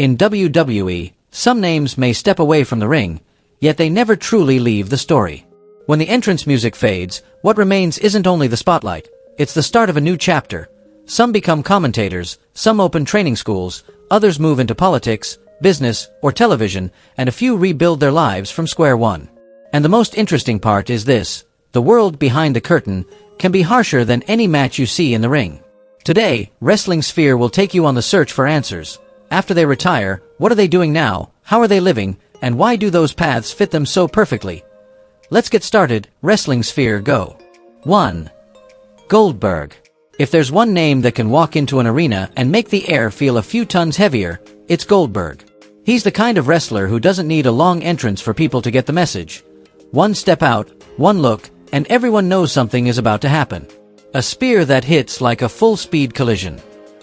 In WWE, some names may step away from the ring, yet they never truly leave the story. When the entrance music fades, what remains isn't only the spotlight, it's the start of a new chapter. Some become commentators, some open training schools, others move into politics, business, or television, and a few rebuild their lives from square one. And the most interesting part is this: the world behind the curtain can be harsher than any match you see in the ring. Today, Wrestling Sphere will take you on the search for answers. After they retire, what are they doing now, how are they living, and why do those paths fit them so perfectly? Let's get started. Wrestling Sphere, go. 1. Goldberg. If there's one name that can walk into an arena and make the air feel a few tons heavier, it's Goldberg. He's the kind of wrestler who doesn't need a long entrance for people to get the message. One step out, one look, and everyone knows something is about to happen. A spear that hits like a full-speed collision.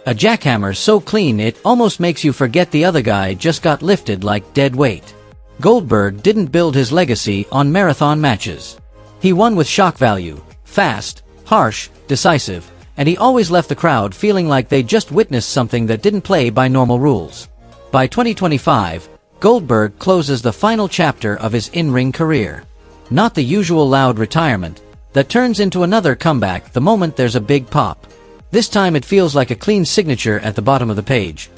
A jackhammer so clean it almost makes you forget the other guy just got lifted like dead weight. Goldberg didn't build his legacy on marathon matches. He won with shock value, fast, harsh, decisive, and he always left the crowd feeling like they just witnessed something that didn't play by normal rules. By 2025, Goldberg closes the final chapter of his in-ring career. Not the usual loud retirement that turns into another comeback the moment there's a big pop. This time it feels like a clean signature at the bottom of the page.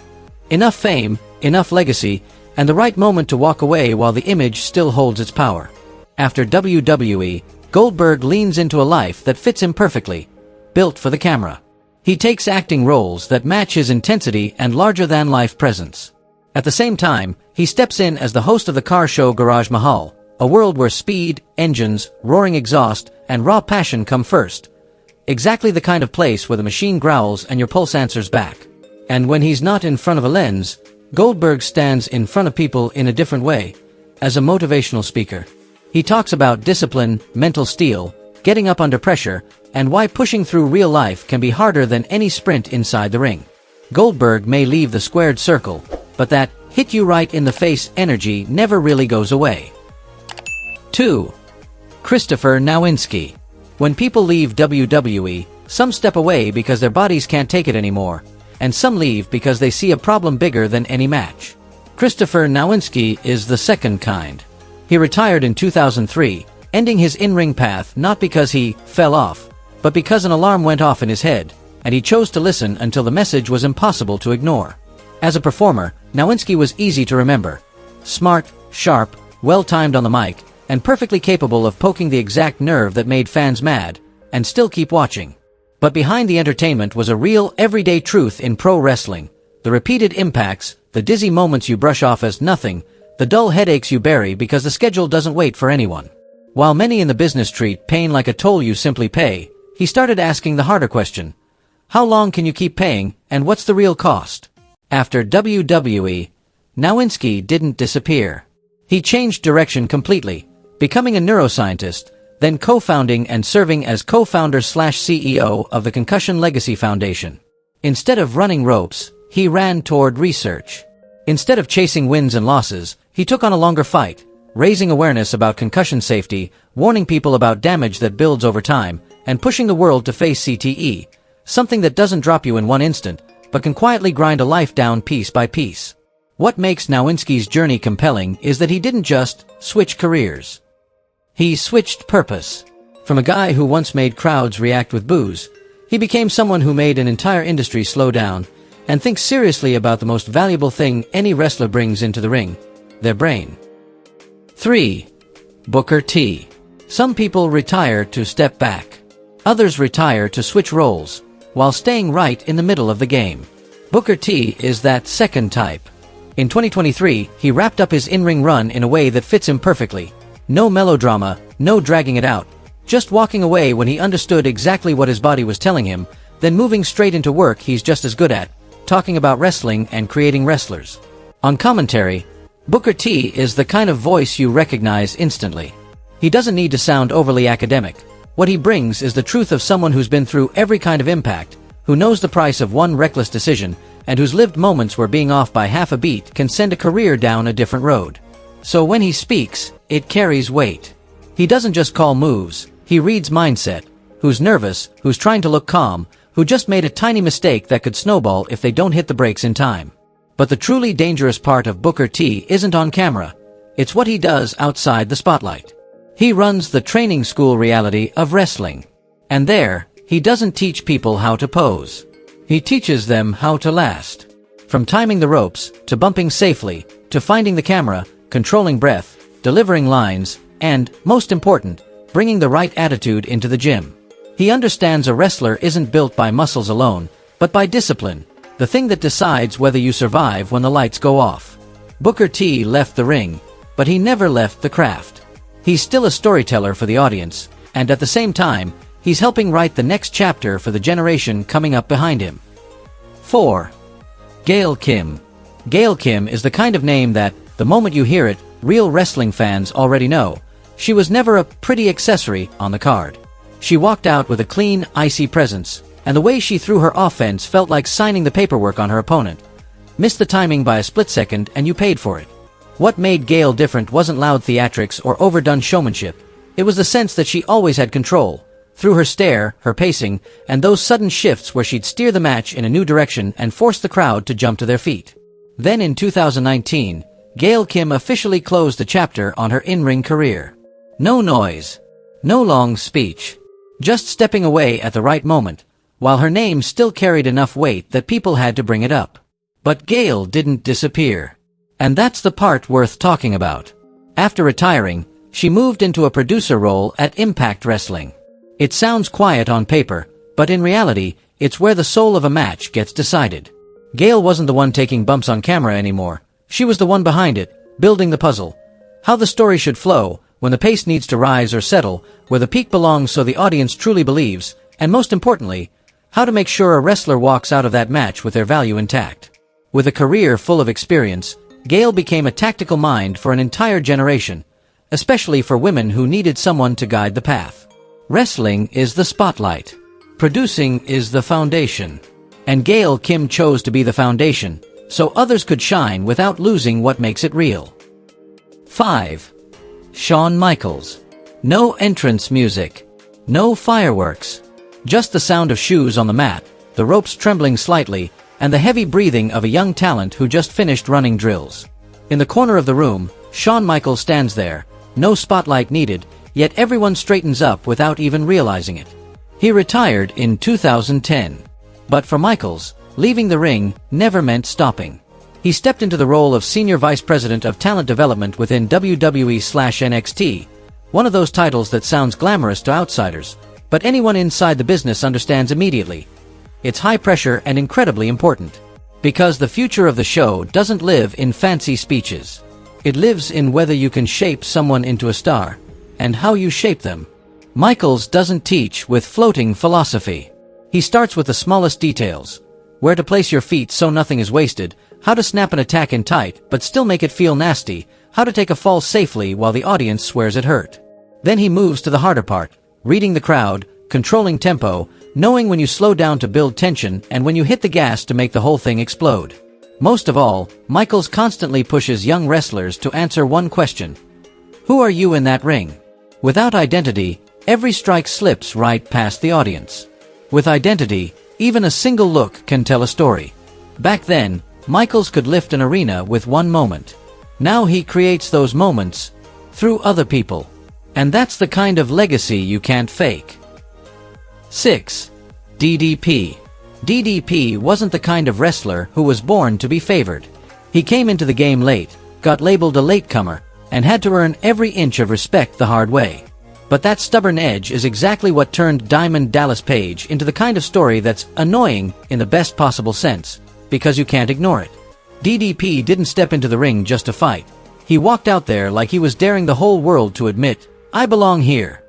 Enough fame, enough legacy, and the right moment to walk away while the image still holds its power. After WWE, Goldberg leans into a life that fits him perfectly, built for the camera. He takes acting roles that match his intensity and larger-than-life presence. At the same time, he steps in as the host of the car show Garage Mahal, a world where speed, engines, roaring exhaust, and raw passion come first. Exactly the kind of place where the machine growls and your pulse answers back. And when he's not in front of a lens, Goldberg stands in front of people in a different way, as a motivational speaker. He talks about discipline, mental steel, getting up under pressure, and why pushing through real life can be harder than any sprint inside the ring. Goldberg may leave the squared circle, but that hit you right in the face energy never really goes away. 2. Christopher Nowinski. When people leave WWE, some step away because their bodies can't take it anymore, and some leave because they see a problem bigger than any match. Christopher Nowinski is the second kind. He retired in 2003, ending his in-ring path not because he fell off, but because an alarm went off in his head, and he chose to listen until the message was impossible to ignore. As a performer, Nowinski was easy to remember. Smart, sharp, well-timed on the mic, and perfectly capable of poking the exact nerve that made fans mad, and still keep watching. But behind the entertainment was a real, everyday truth in pro wrestling. The repeated impacts, the dizzy moments you brush off as nothing, the dull headaches you bury because the schedule doesn't wait for anyone. While many in the business treat pain like a toll you simply pay, he started asking the harder question: how long can you keep paying, and what's the real cost? After WWE, Nowinski didn't disappear. He changed direction completely, becoming a neuroscientist, then co-founding and serving as co-founder/CEO of the Concussion Legacy Foundation. Instead of running ropes, he ran toward research. Instead of chasing wins and losses, he took on a longer fight, raising awareness about concussion safety, warning people about damage that builds over time, and pushing the world to face CTE, something that doesn't drop you in one instant, but can quietly grind a life down piece by piece. What makes Nowinski's journey compelling is that he didn't just switch careers. He switched purpose. From a guy who once made crowds react with boos, he became someone who made an entire industry slow down and think seriously about the most valuable thing any wrestler brings into the ring: their brain. 3. Booker T. Some people retire to step back. Others retire to switch roles, while staying right in the middle of the game. Booker T is that second type. In 2023, he wrapped up his in-ring run in a way that fits him perfectly. No melodrama, no dragging it out, just walking away when he understood exactly what his body was telling him, then moving straight into work he's just as good at, talking about wrestling and creating wrestlers. On commentary, Booker T is the kind of voice you recognize instantly. He doesn't need to sound overly academic. What he brings is the truth of someone who's been through every kind of impact, who knows the price of one reckless decision, and who's lived moments where being off by half a beat can send a career down a different road. So when he speaks, it carries weight. He doesn't just call moves, he reads mindset. Who's nervous, who's trying to look calm, who just made a tiny mistake that could snowball if they don't hit the brakes in time. But the truly dangerous part of Booker T isn't on camera. It's what he does outside the spotlight. He runs the training school reality of wrestling. And there, he doesn't teach people how to pose. He teaches them how to last. From timing the ropes, to bumping safely, to finding the camera, controlling breath, delivering lines, and, most important, bringing the right attitude into the gym. He understands a wrestler isn't built by muscles alone, but by discipline, the thing that decides whether you survive when the lights go off. Booker T left the ring, but he never left the craft. He's still a storyteller for the audience, and at the same time, he's helping write the next chapter for the generation coming up behind him. 4. Gail Kim. Gail Kim is the kind of name that, the moment you hear it, real wrestling fans already know. She was never a pretty accessory on the card. She walked out with a clean, icy presence, and the way she threw her offense felt like signing the paperwork on her opponent. Missed the timing by a split second and you paid for it. What made Gail different wasn't loud theatrics or overdone showmanship. It was the sense that she always had control. Through her stare, her pacing, and those sudden shifts where she'd steer the match in a new direction and force the crowd to jump to their feet. Then in 2019, Gail Kim officially closed the chapter on her in-ring career. No noise. No long speech. Just stepping away at the right moment, while her name still carried enough weight that people had to bring it up. But Gail didn't disappear. And that's the part worth talking about. After retiring, she moved into a producer role at Impact Wrestling. It sounds quiet on paper, but in reality, it's where the soul of a match gets decided. Gail wasn't the one taking bumps on camera anymore. She was the one behind it, building the puzzle. How the story should flow, when the pace needs to rise or settle, where the peak belongs so the audience truly believes, and most importantly, how to make sure a wrestler walks out of that match with their value intact. With a career full of experience, Gail became a tactical mind for an entire generation, especially for women who needed someone to guide the path. Wrestling is the spotlight. Producing is the foundation. And Gail Kim chose to be the foundation, so others could shine without losing what makes it real. 5. Shawn Michaels. No entrance music. No fireworks. Just the sound of shoes on the mat, the ropes trembling slightly, and the heavy breathing of a young talent who just finished running drills. In the corner of the room, Shawn Michaels stands there, no spotlight needed, yet everyone straightens up without even realizing it. He retired in 2010. But for Michaels, leaving the ring never meant stopping. He stepped into the role of Senior Vice President of Talent Development within WWE/NXT, one of those titles that sounds glamorous to outsiders, but anyone inside the business understands immediately. It's high pressure and incredibly important. Because the future of the show doesn't live in fancy speeches. It lives in whether you can shape someone into a star, and how you shape them. Michaels doesn't teach with floating philosophy. He starts with the smallest details. Where to place your feet so nothing is wasted, how to snap an attack in tight but still make it feel nasty, how to take a fall safely while the audience swears it hurt. Then he moves to the harder part, reading the crowd, controlling tempo, knowing when you slow down to build tension and when you hit the gas to make the whole thing explode. Most of all, Michaels constantly pushes young wrestlers to answer one question. Who are you in that ring? Without identity, every strike slips right past the audience. With identity, even a single look can tell a story. Back then, Michaels could lift an arena with one moment. Now he creates those moments through other people. And that's the kind of legacy you can't fake. 6. DDP. DDP wasn't the kind of wrestler who was born to be favored. He came into the game late, got labeled a latecomer, and had to earn every inch of respect the hard way. But that stubborn edge is exactly what turned Diamond Dallas Page into the kind of story that's annoying in the best possible sense, because you can't ignore it. DDP didn't step into the ring just to fight. He walked out there like he was daring the whole world to admit, I belong here.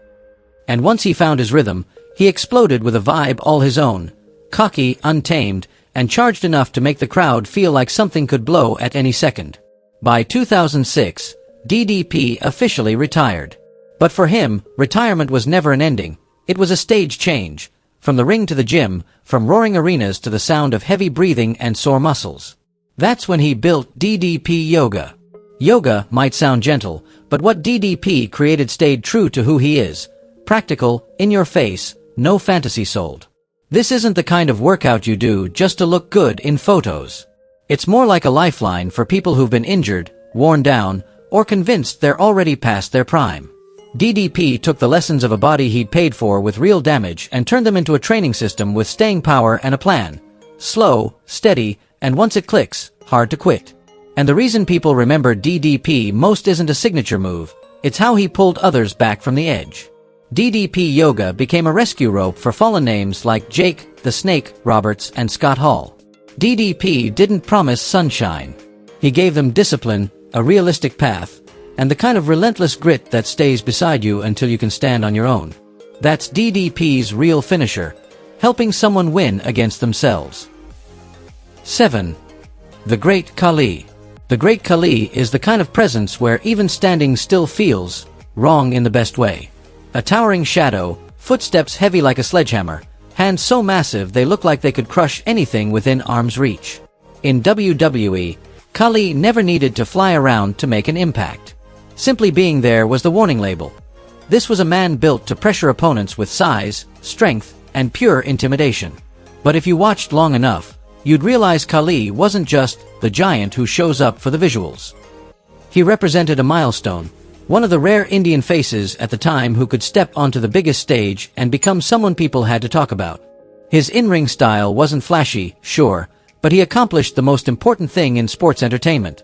And once he found his rhythm, he exploded with a vibe all his own, cocky, untamed, and charged enough to make the crowd feel like something could blow at any second. By 2006, DDP officially retired. But for him, retirement was never an ending. It was a stage change. From the ring to the gym, from roaring arenas to the sound of heavy breathing and sore muscles. That's when he built DDP Yoga. Yoga might sound gentle, but what DDP created stayed true to who he is. Practical, in your face, no fantasy sold. This isn't the kind of workout you do just to look good in photos. It's more like a lifeline for people who've been injured, worn down, or convinced they're already past their prime. DDP took the lessons of a body he'd paid for with real damage and turned them into a training system with staying power and a plan. Slow, steady, and once it clicks, hard to quit. And the reason people remember DDP most isn't a signature move, it's how he pulled others back from the edge. DDP Yoga became a rescue rope for fallen names like Jake, the Snake, Roberts, and Scott Hall. DDP didn't promise sunshine. He gave them discipline, a realistic path, and the kind of relentless grit that stays beside you until you can stand on your own. That's DDP's real finisher, helping someone win against themselves. 7. The Great Khali. The Great Khali is the kind of presence where even standing still feels wrong in the best way. A towering shadow, footsteps heavy like a sledgehammer, hands so massive they look like they could crush anything within arm's reach. In WWE, Khali never needed to fly around to make an impact. Simply being there was the warning label. This was a man built to pressure opponents with size, strength, and pure intimidation. But if you watched long enough, you'd realize Khali wasn't just the giant who shows up for the visuals. He represented a milestone, one of the rare Indian faces at the time who could step onto the biggest stage and become someone people had to talk about. His in-ring style wasn't flashy, sure, but he accomplished the most important thing in sports entertainment.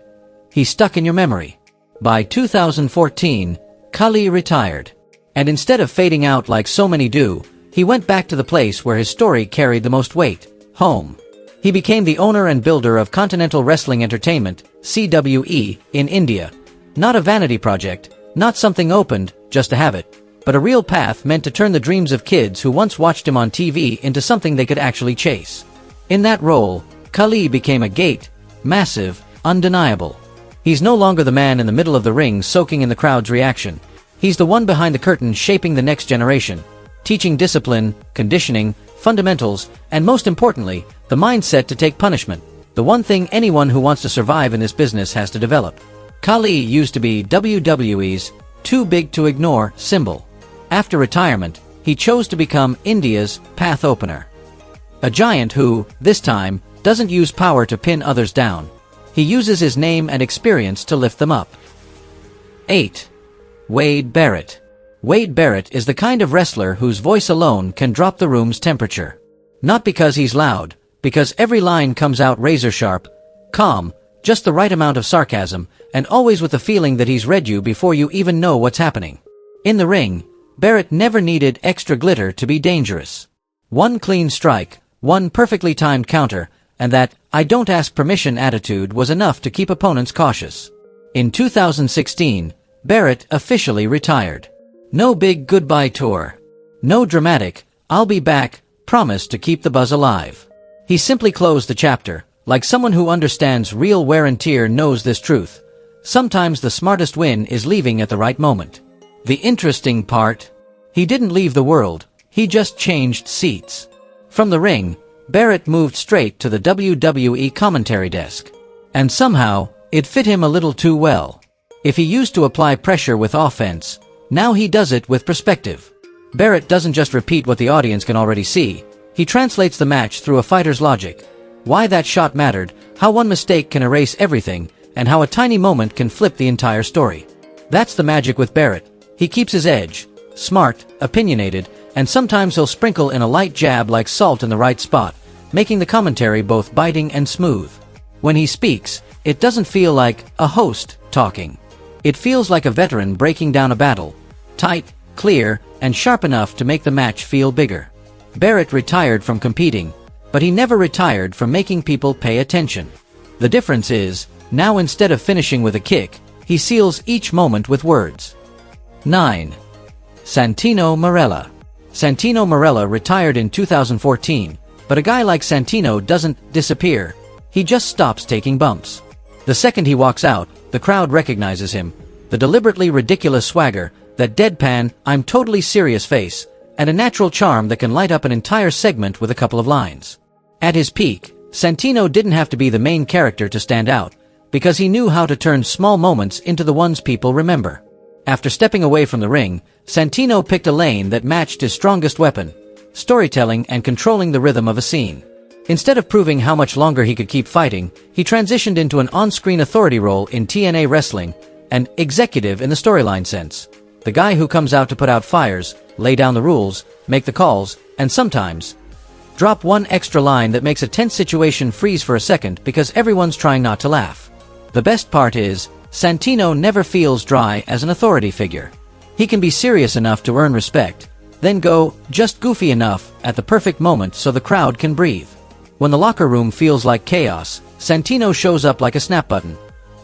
He stuck in your memory. By 2014, Khali retired. And instead of fading out like so many do, he went back to the place where his story carried the most weight, home. He became the owner and builder of Continental Wrestling Entertainment, CWE, in India. Not a vanity project, not something opened, just to have it, but a real path meant to turn the dreams of kids who once watched him on TV into something they could actually chase. In that role, Khali became a gate, massive, undeniable. He's no longer the man in the middle of the ring soaking in the crowd's reaction. He's the one behind the curtain shaping the next generation, teaching discipline, conditioning, fundamentals, and most importantly, the mindset to take punishment, the one thing anyone who wants to survive in this business has to develop. Khali used to be WWE's too big to ignore symbol. After retirement, he chose to become India's path opener. A giant who, this time, doesn't use power to pin others down. He uses his name and experience to lift them up. 8. Wade Barrett. Wade Barrett is the kind of wrestler whose voice alone can drop the room's temperature. Not because he's loud, because every line comes out razor sharp, calm, just the right amount of sarcasm, and always with the feeling that he's read you before you even know what's happening. In the ring, Barrett never needed extra glitter to be dangerous. One clean strike, one perfectly timed counter, and that "I don't ask permission" attitude was enough to keep opponents cautious. In 2016, Barrett officially retired. No big goodbye tour. No dramatic, "I'll be back" promise to keep the buzz alive. He simply closed the chapter, like someone who understands real wear and tear knows this truth. Sometimes the smartest win is leaving at the right moment. The interesting part? He didn't leave the world, he just changed seats. From the ring, Barrett moved straight to the WWE commentary desk. And somehow, it fit him a little too well. If he used to apply pressure with offense, now he does it with perspective. Barrett doesn't just repeat what the audience can already see, he translates the match through a fighter's logic. Why that shot mattered, how one mistake can erase everything, and how a tiny moment can flip the entire story. That's the magic with Barrett. He keeps his edge, smart, opinionated, and sometimes he'll sprinkle in a light jab like salt in the right spot, making the commentary both biting and smooth. When he speaks, it doesn't feel like a host talking. It feels like a veteran breaking down a battle, tight, clear, and sharp enough to make the match feel bigger. Barrett retired from competing, but he never retired from making people pay attention. The difference is, now instead of finishing with a kick, he seals each moment with words. 9. Santino Marella. Santino Marella retired in 2014, but a guy like Santino doesn't disappear, he just stops taking bumps. The second he walks out, the crowd recognizes him, the deliberately ridiculous swagger, that deadpan, "I'm totally serious" face, and a natural charm that can light up an entire segment with a couple of lines. At his peak, Santino didn't have to be the main character to stand out, because he knew how to turn small moments into the ones people remember. After stepping away from the ring, Santino picked a lane that matched his strongest weapon, storytelling and controlling the rhythm of a scene. Instead of proving how much longer he could keep fighting, he transitioned into an on-screen authority role in TNA wrestling, an executive in the storyline sense. The guy who comes out to put out fires, lay down the rules, make the calls, and sometimes drop one extra line that makes a tense situation freeze for a second because everyone's trying not to laugh. The best part is, Santino never feels dry as an authority figure. He can be serious enough to earn respect, then go just goofy enough at the perfect moment so the crowd can breathe. When the locker room feels like chaos, Santino shows up like a snap button.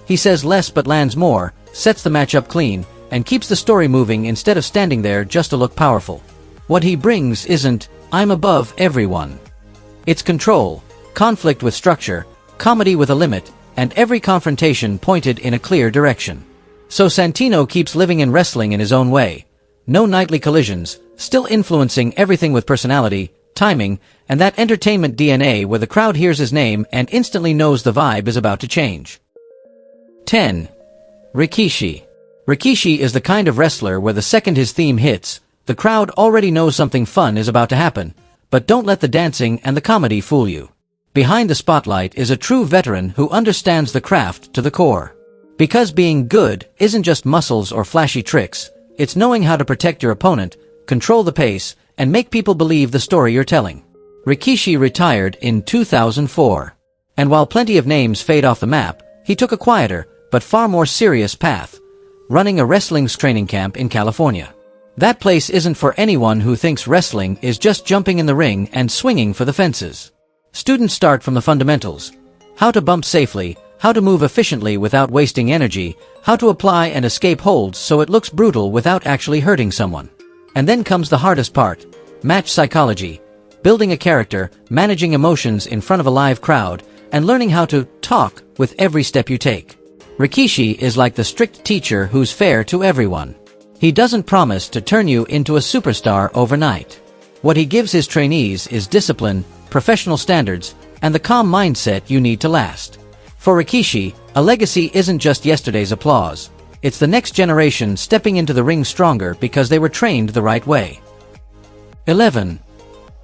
He says less but lands more, sets the match up clean, and keeps the story moving instead of standing there just to look powerful. What he brings isn't, "I'm above everyone." It's control, conflict with structure, comedy with a limit, and every confrontation pointed in a clear direction. So Santino keeps living in wrestling in his own way. No nightly collisions, still influencing everything with personality, timing, and that entertainment DNA where the crowd hears his name and instantly knows the vibe is about to change. 10. Rikishi. Rikishi is the kind of wrestler where the second his theme hits, the crowd already knows something fun is about to happen, but don't let the dancing and the comedy fool you. Behind the spotlight is a true veteran who understands the craft to the core. Because being good isn't just muscles or flashy tricks, it's knowing how to protect your opponent, control the pace, and make people believe the story you're telling. Rikishi retired in 2004. And while plenty of names fade off the map, he took a quieter, but far more serious path, running a wrestling training camp in California. That place isn't for anyone who thinks wrestling is just jumping in the ring and swinging for the fences. Students start from the fundamentals: how to bump safely, how to move efficiently without wasting energy, how to apply and escape holds so it looks brutal without actually hurting someone. And then comes the hardest part: match psychology, building a character, managing emotions in front of a live crowd, and learning how to talk with every step you take. Rikishi is like the strict teacher who's fair to everyone. He doesn't promise to turn you into a superstar overnight. What he gives his trainees is discipline, professional standards, and the calm mindset you need to last. For Rikishi, a legacy isn't just yesterday's applause. It's the next generation stepping into the ring stronger because they were trained the right way. 11.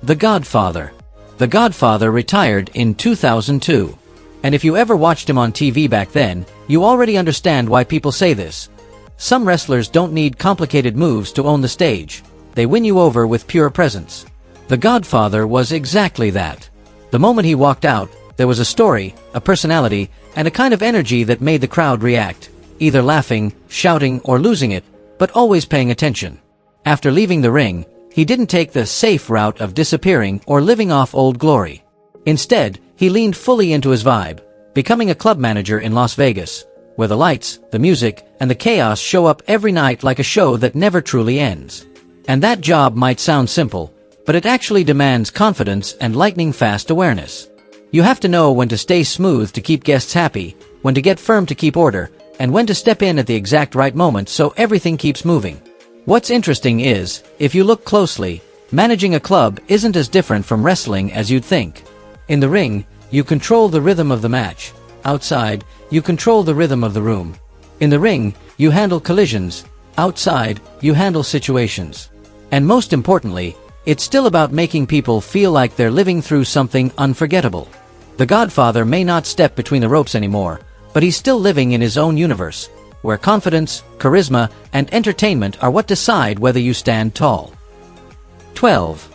The Godfather. The Godfather retired in 2002. And if you ever watched him on TV back then, you already understand why people say this. Some wrestlers don't need complicated moves to own the stage. They win you over with pure presence. The Godfather was exactly that. The moment he walked out, there was a story, a personality, and a kind of energy that made the crowd react, either laughing, shouting, or losing it, but always paying attention. After leaving the ring, he didn't take the safe route of disappearing or living off old glory. Instead, he leaned fully into his vibe, becoming a club manager in Las Vegas, where the lights, the music, and the chaos show up every night like a show that never truly ends. And that job might sound simple, but it actually demands confidence and lightning-fast awareness. You have to know when to stay smooth to keep guests happy, when to get firm to keep order, and when to step in at the exact right moment so everything keeps moving. What's interesting is, if you look closely, managing a club isn't as different from wrestling as you'd think. In the ring, you control the rhythm of the match. Outside, you control the rhythm of the room. In the ring, you handle collisions. Outside, you handle situations. And most importantly, it's still about making people feel like they're living through something unforgettable. The Godfather may not step between the ropes anymore, but he's still living in his own universe, where confidence, charisma, and entertainment are what decide whether you stand tall. 12.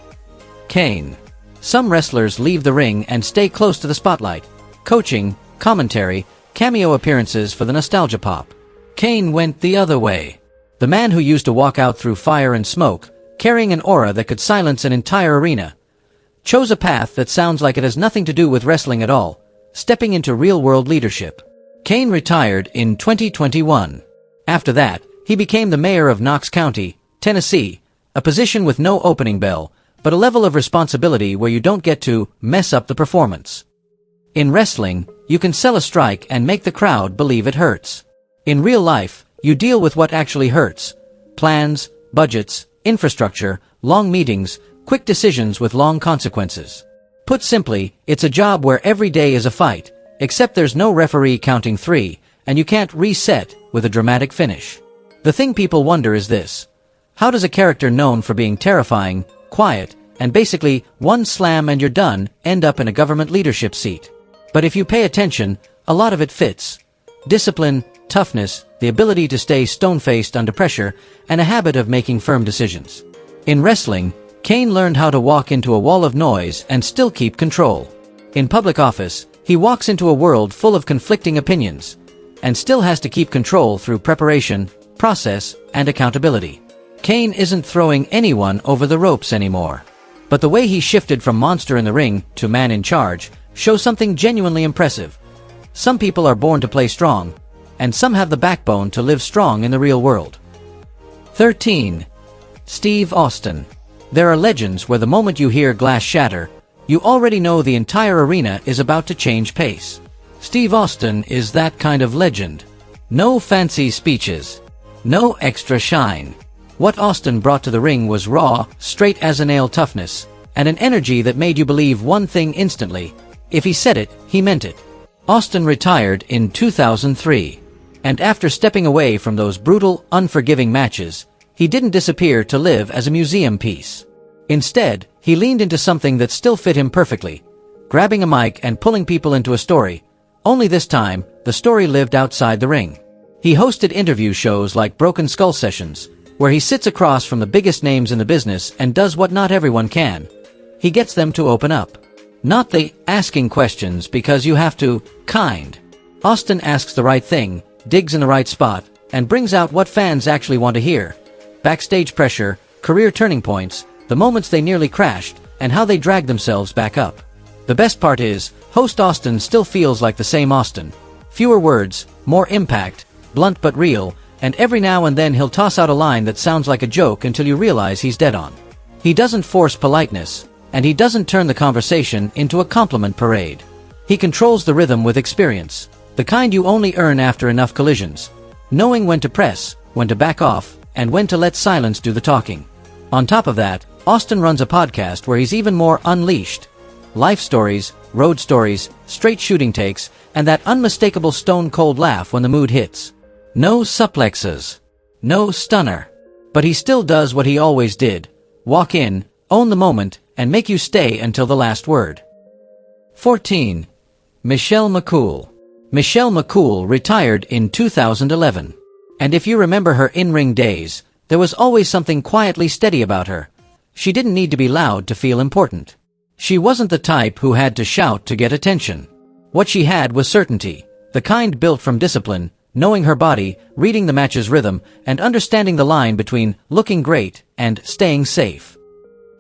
Kane. Some wrestlers leave the ring and stay close to the spotlight. Coaching, commentary, cameo appearances for the nostalgia pop. Kane went the other way. The man who used to walk out through fire and smoke, carrying an aura that could silence an entire arena, chose a path that sounds like it has nothing to do with wrestling at all, stepping into real-world leadership. Kane retired in 2021. After that, he became the mayor of Knox County, Tennessee, a position with no opening bell, but a level of responsibility where you don't get to mess up the performance. In wrestling, you can sell a strike and make the crowd believe it hurts. In real life, you deal with what actually hurts: plans, budgets, infrastructure, long meetings, quick decisions with long consequences. Put simply, it's a job where every day is a fight, except there's no referee counting 3, and you can't reset with a dramatic finish. The thing people wonder is this: how does a character known for being terrifying, quiet, and basically, one slam and you're done, end up in a government leadership seat. But if you pay attention, a lot of it fits. Discipline, toughness, the ability to stay stone-faced under pressure, and a habit of making firm decisions. In wrestling, Kane learned how to walk into a wall of noise and still keep control. In public office, he walks into a world full of conflicting opinions, and still has to keep control through preparation, process, and accountability. Kane isn't throwing anyone over the ropes anymore. But the way he shifted from monster in the ring to man in charge shows something genuinely impressive. Some people are born to play strong, and some have the backbone to live strong in the real world. 13. Steve Austin. There are legends where the moment you hear glass shatter, you already know the entire arena is about to change pace. Steve Austin is that kind of legend. No fancy speeches. No extra shine. What Austin brought to the ring was raw, straight-as-a-nail toughness, and an energy that made you believe one thing instantly. If he said it, he meant it. Austin retired in 2003. And after stepping away from those brutal, unforgiving matches, he didn't disappear to live as a museum piece. Instead, he leaned into something that still fit him perfectly, grabbing a mic and pulling people into a story. Only this time, the story lived outside the ring. He hosted interview shows like Broken Skull Sessions, where he sits across from the biggest names in the business and does what not everyone can. He gets them to open up. Not the asking questions because you have to, kind. Austin asks the right thing, digs in the right spot, and brings out what fans actually want to hear. Backstage pressure, career turning points, the moments they nearly crashed, and how they dragged themselves back up. The best part is, host Austin still feels like the same Austin. Fewer words, more impact, blunt but real, and every now and then he'll toss out a line that sounds like a joke until you realize he's dead on. He doesn't force politeness, and he doesn't turn the conversation into a compliment parade. He controls the rhythm with experience, the kind you only earn after enough collisions, knowing when to press, when to back off, and when to let silence do the talking. On top of that, Austin runs a podcast where he's even more unleashed. Life stories, road stories, straight shooting takes, and that unmistakable stone-cold laugh when the mood hits. No suplexes. No stunner. But he still does what he always did. Walk in, own the moment, and make you stay until the last word. 14. Michelle McCool. Michelle McCool retired in 2011. And if you remember her in-ring days, there was always something quietly steady about her. She didn't need to be loud to feel important. She wasn't the type who had to shout to get attention. What she had was certainty, the kind built from discipline, knowing her body, reading the match's rhythm, and understanding the line between looking great and staying safe.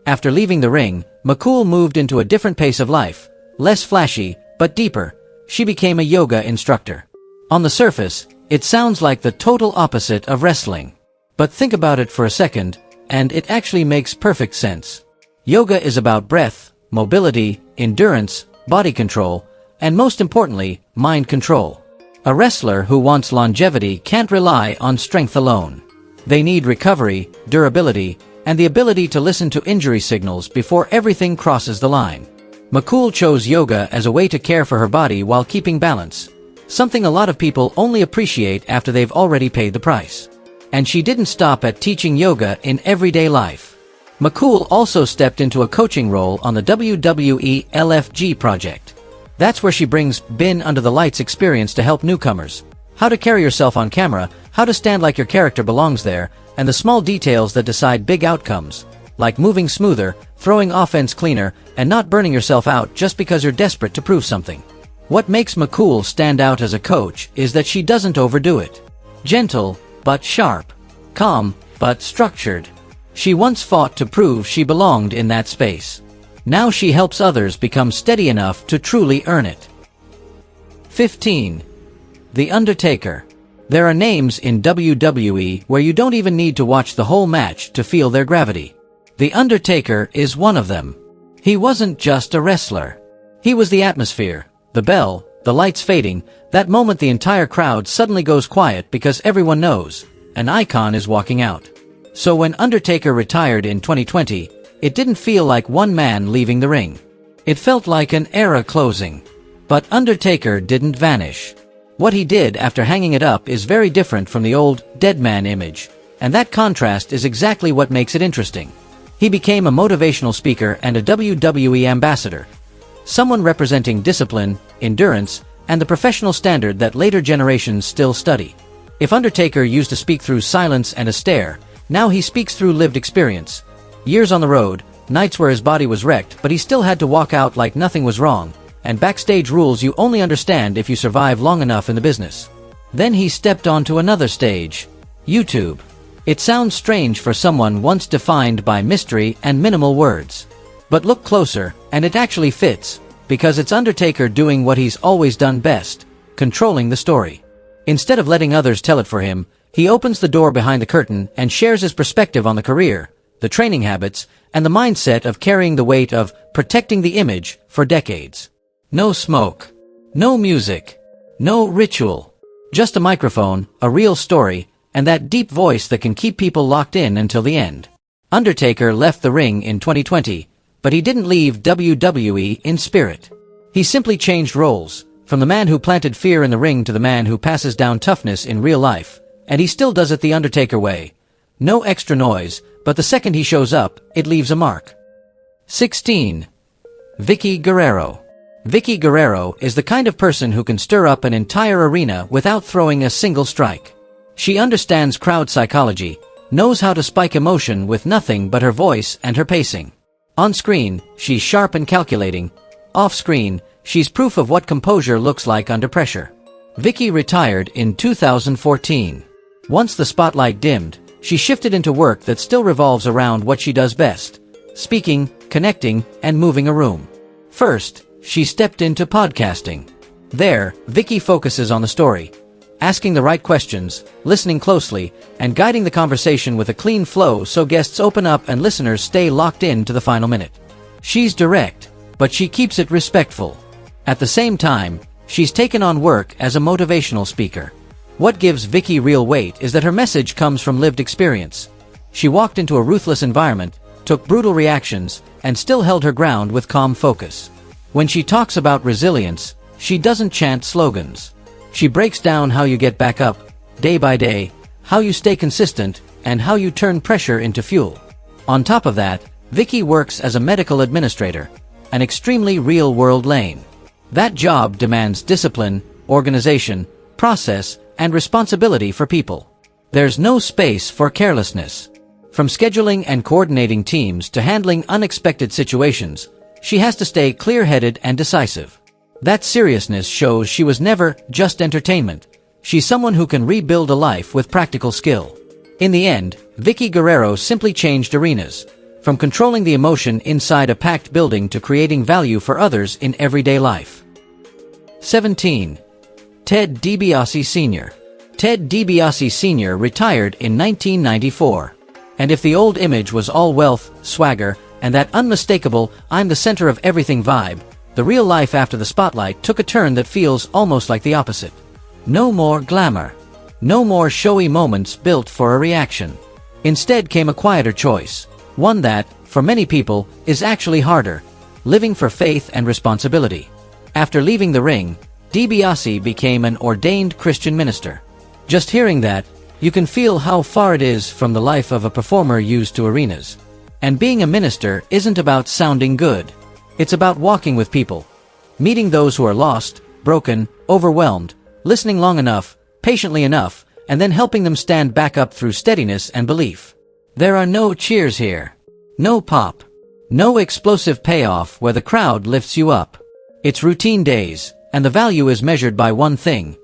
After leaving the ring, McCool moved into a different pace of life, less flashy, but deeper. She became a yoga instructor. On the surface, it sounds like the total opposite of wrestling. But think about it for a second, and it actually makes perfect sense. Yoga is about breath, mobility, endurance, body control, and most importantly, mind control. A wrestler who wants longevity can't rely on strength alone. They need recovery, durability, and the ability to listen to injury signals before everything crosses the line. McCool chose yoga as a way to care for her body while keeping balance, something a lot of people only appreciate after they've already paid the price. And she didn't stop at teaching yoga in everyday life. McCool also stepped into a coaching role on the WWE LFG project. That's where she brings been under the lights experience to help newcomers. How to carry yourself on camera, how to stand like your character belongs there, and the small details that decide big outcomes, like moving smoother, throwing offense cleaner, and not burning yourself out just because you're desperate to prove something. What makes McCool stand out as a coach is that she doesn't overdo it. Gentle, but sharp. Calm, but structured. She once fought to prove she belonged in that space. Now she helps others become steady enough to truly earn it. 15. The Undertaker. There are names in WWE where you don't even need to watch the whole match to feel their gravity. The Undertaker is one of them. He wasn't just a wrestler. He was the atmosphere, the bell, the lights fading, that moment the entire crowd suddenly goes quiet because everyone knows, an icon is walking out. So when Undertaker retired in 2020, it didn't feel like one man leaving the ring. It felt like an era closing. But Undertaker didn't vanish. What he did after hanging it up is very different from the old dead man image, and that contrast is exactly what makes it interesting. He became a motivational speaker and a WWE ambassador, someone representing discipline, endurance, and the professional standard that later generations still study. If Undertaker used to speak through silence and a stare, now he speaks through lived experience. Years on the road, nights where his body was wrecked but he still had to walk out like nothing was wrong, and backstage rules you only understand if you survive long enough in the business. Then he stepped onto another stage. YouTube. It sounds strange for someone once defined by mystery and minimal words. But look closer, and it actually fits, because it's Undertaker doing what he's always done best, controlling the story. Instead of letting others tell it for him, he opens the door behind the curtain and shares his perspective on the career, the training habits, and the mindset of carrying the weight of protecting the image for decades. No smoke. No music. No ritual. Just a microphone, a real story, and that deep voice that can keep people locked in until the end. Undertaker left the ring in 2020, but he didn't leave WWE in spirit. He simply changed roles, from the man who planted fear in the ring to the man who passes down toughness in real life, and he still does it the Undertaker way. No extra noise, but the second he shows up, it leaves a mark. 16. Vickie Guerrero. Vickie Guerrero is the kind of person who can stir up an entire arena without throwing a single strike. She understands crowd psychology, knows how to spike emotion with nothing but her voice and her pacing. On screen, she's sharp and calculating. Off screen, she's proof of what composure looks like under pressure. Vickie retired in 2014. Once the spotlight dimmed, she shifted into work that still revolves around what she does best: speaking, connecting, and moving a room. First, she stepped into podcasting. There, Vickie focuses on the story, asking the right questions, listening closely, and guiding the conversation with a clean flow so guests open up and listeners stay locked in to the final minute. She's direct, but she keeps it respectful. At the same time, she's taken on work as a motivational speaker. What gives Vickie real weight is that her message comes from lived experience. She walked into a ruthless environment, took brutal reactions, and still held her ground with calm focus. When she talks about resilience, she doesn't chant slogans. She breaks down how you get back up, day by day, how you stay consistent, and how you turn pressure into fuel. On top of that, Vickie works as a medical administrator, an extremely real-world lane. That job demands discipline, organization, process, and responsibility for people. There's no space for carelessness. From scheduling and coordinating teams to handling unexpected situations, she has to stay clear-headed and decisive. That seriousness shows she was never just entertainment. She's someone who can rebuild a life with practical skill. In the end, Vickie Guerrero simply changed arenas, from controlling the emotion inside a packed building to creating value for others in everyday life. 17. Ted DiBiase Sr. Ted DiBiase Sr. retired in 1994. And if the old image was all wealth, swagger, and that unmistakable "I'm the center of everything" vibe, the real life after the spotlight took a turn that feels almost like the opposite. No more glamour. No more showy moments built for a reaction. Instead came a quieter choice, one that, for many people, is actually harder: living for faith and responsibility. After leaving the ring, DiBiase became an ordained Christian minister. Just hearing that, you can feel how far it is from the life of a performer used to arenas. And being a minister isn't about sounding good. It's about walking with people, meeting those who are lost, broken, overwhelmed, listening long enough, patiently enough, and then helping them stand back up through steadiness and belief. There are no cheers here. No pop. No explosive payoff where the crowd lifts you up. It's routine days, and the value is measured by one thing: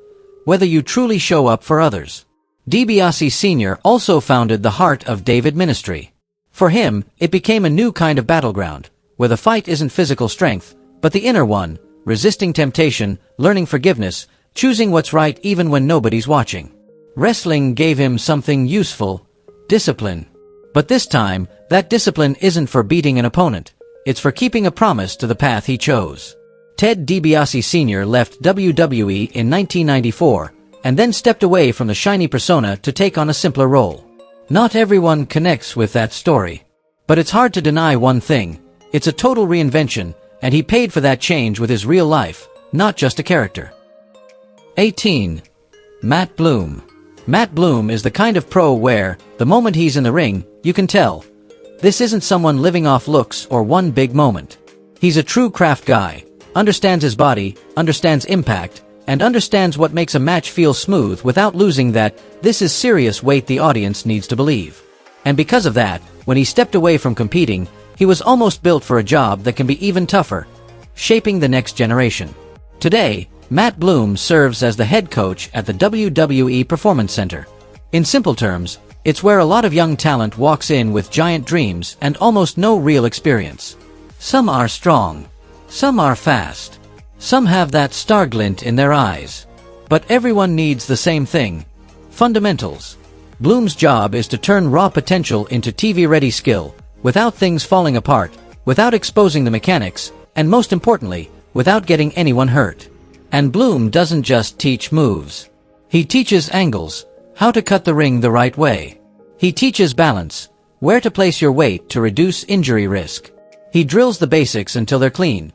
whether you truly show up for others. DiBiase Sr. also founded the Heart of David Ministry. For him, it became a new kind of battleground, where the fight isn't physical strength, but the inner one, resisting temptation, learning forgiveness, choosing what's right even when nobody's watching. Wrestling gave him something useful: discipline. But this time, that discipline isn't for beating an opponent, it's for keeping a promise to the path he chose. Ted DiBiase Sr. left WWE in 1994, and then stepped away from the shiny persona to take on a simpler role. Not everyone connects with that story. But it's hard to deny one thing: it's a total reinvention, and he paid for that change with his real life, not just a character. 18. Matt Bloom. Matt Bloom is the kind of pro where, the moment he's in the ring, you can tell. This isn't someone living off looks or one big moment. He's a true craft guy, understands his body, understands impact, and understands what makes a match feel smooth without losing that this is serious weight the audience needs to believe. And because of that, when he stepped away from competing, he was almost built for a job that can be even tougher, shaping the next generation. Today, Matt Bloom serves as the head coach at the WWE Performance Center. In simple terms, it's where a lot of young talent walks in with giant dreams and almost no real experience. Some are strong. Some are fast. Some have that star glint in their eyes. But everyone needs the same thing: fundamentals. Bloom's job is to turn raw potential into TV-ready skill, without things falling apart, without exposing the mechanics, and most importantly, without getting anyone hurt. And Bloom doesn't just teach moves. He teaches angles, how to cut the ring the right way. He teaches balance, where to place your weight to reduce injury risk. He drills the basics until they're clean.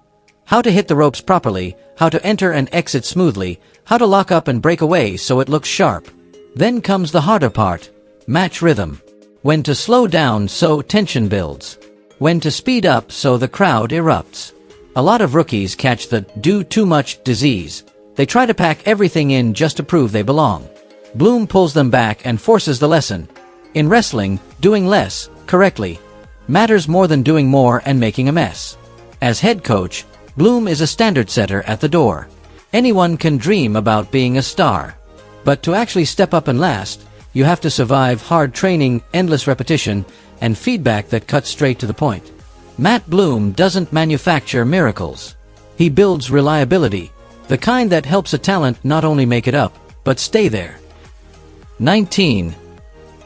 How to hit the ropes properly, how to enter and exit smoothly, how to lock up and break away so it looks sharp. Then comes the harder part: match rhythm. When to slow down so tension builds. When to speed up so the crowd erupts. A lot of rookies catch the do too much disease. They try to pack everything in just to prove they belong. Bloom pulls them back and forces the lesson. In wrestling, doing less, correctly, matters more than doing more and making a mess. As head coach, Bloom is a standard setter at the door. Anyone can dream about being a star. But to actually step up and last, you have to survive hard training, endless repetition, and feedback that cuts straight to the point. Matt Bloom doesn't manufacture miracles. He builds reliability, the kind that helps a talent not only make it up, but stay there. 19.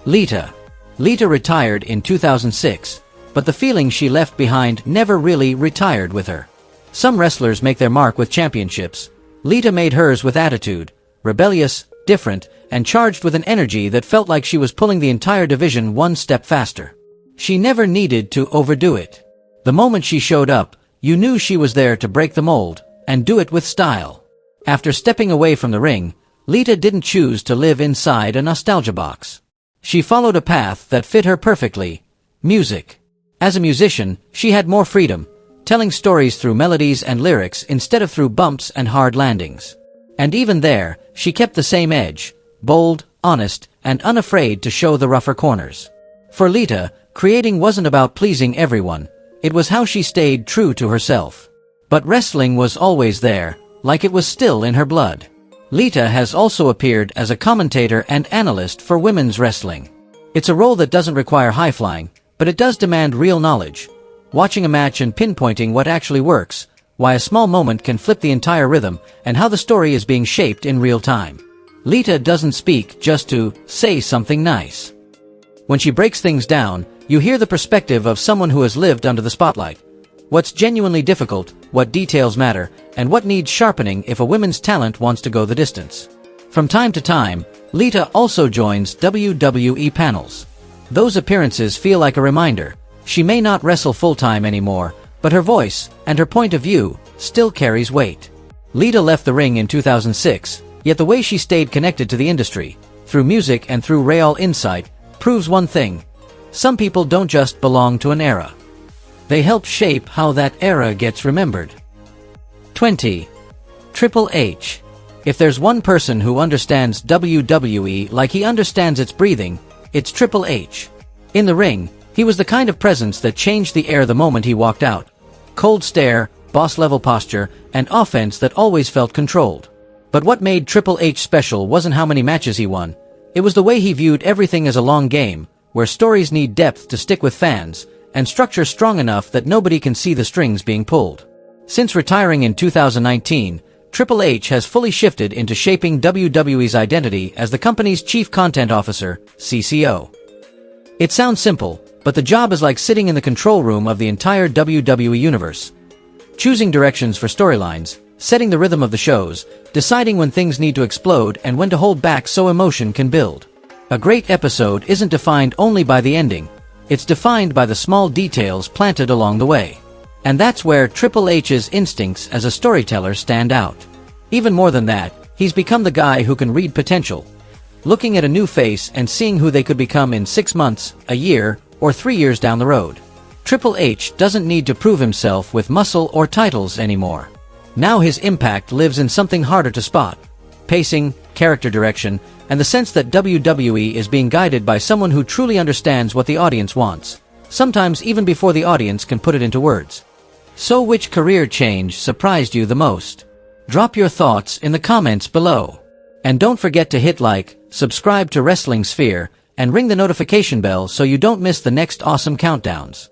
Lita. Lita retired in 2006, but the feeling she left behind never really retired with her. Some wrestlers make their mark with championships. Lita made hers with attitude, rebellious, different, and charged with an energy that felt like she was pulling the entire division one step faster. She never needed to overdo it. The moment she showed up, you knew she was there to break the mold, and do it with style. After stepping away from the ring, Lita didn't choose to live inside a nostalgia box. She followed a path that fit her perfectly: music. As a musician, she had more freedom, telling stories through melodies and lyrics instead of through bumps and hard landings. And even there, she kept the same edge: bold, honest, and unafraid to show the rougher corners. For Lita, creating wasn't about pleasing everyone. It was how she stayed true to herself. But wrestling was always there, like it was still in her blood. Lita has also appeared as a commentator and analyst for women's wrestling. It's a role that doesn't require high-flying, but it does demand real knowledge. Watching a match and pinpointing what actually works, why a small moment can flip the entire rhythm, and how the story is being shaped in real time. Lita doesn't speak just to say something nice. When she breaks things down, you hear the perspective of someone who has lived under the spotlight. What's genuinely difficult, what details matter, and what needs sharpening if a women's talent wants to go the distance. From time to time, Lita also joins WWE panels. Those appearances feel like a reminder. She may not wrestle full-time anymore, but her voice and her point of view still carries weight. Lita left the ring in 2006, yet the way she stayed connected to the industry, through music and through real insight, proves one thing: some people don't just belong to an era. They help shape how that era gets remembered. 20. Triple H. If there's one person who understands WWE like he understands its breathing, it's Triple H. In the ring, he was the kind of presence that changed the air the moment he walked out. Cold stare, boss-level posture, and offense that always felt controlled. But what made Triple H special wasn't how many matches he won. It was the way he viewed everything as a long game, where stories need depth to stick with fans, and structure strong enough that nobody can see the strings being pulled. Since retiring in 2019, Triple H has fully shifted into shaping WWE's identity as the company's Chief Content Officer, CCO. It sounds simple, but the job is like sitting in the control room of the entire WWE universe. Choosing directions for storylines, setting the rhythm of the shows, deciding when things need to explode and when to hold back so emotion can build. A great episode isn't defined only by the ending. It's defined by the small details planted along the way. And that's where Triple H's instincts as a storyteller stand out. Even more than that, he's become the guy who can read potential. Looking at a new face and seeing who they could become in 6 months, a year, or 3 years down the road. Triple H doesn't need to prove himself with muscle or titles anymore. Now his impact lives in something harder to spot: pacing, character direction, and the sense that WWE is being guided by someone who truly understands what the audience wants, sometimes even before the audience can put it into words. So which career change surprised you the most? Drop your thoughts in the comments below. And don't forget to hit like, subscribe to Wrestling Sphere, and ring the notification bell so you don't miss the next awesome countdowns.